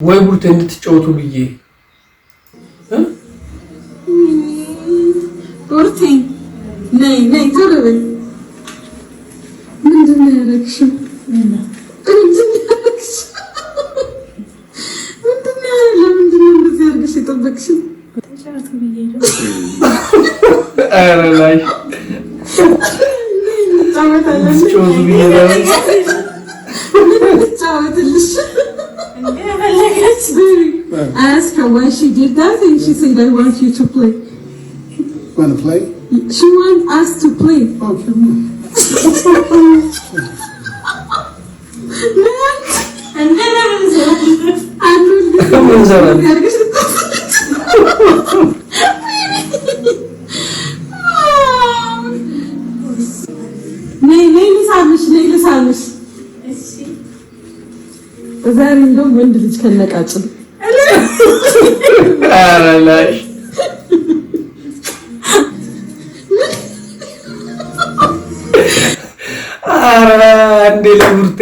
ወይ ቡርቴ እንድትጫወቱ ብዬ ቡርቴ ነይ ቶሎ በይ። ምንድን ነው ያደረግሽው? ለምንድን ነው እንደዚህ አድርገሽ የጠበቅሽው? ኧረ ላይ I asked her why she did that and she said, I want you to play. Want to play? She wants us to play. Okay. ነይ ልሳምሽ። ዛሬ እንደውም ወንድ ልጅ ከነቃጭል ኧረ ላይ ኧረ እንዴ ለቡርቴ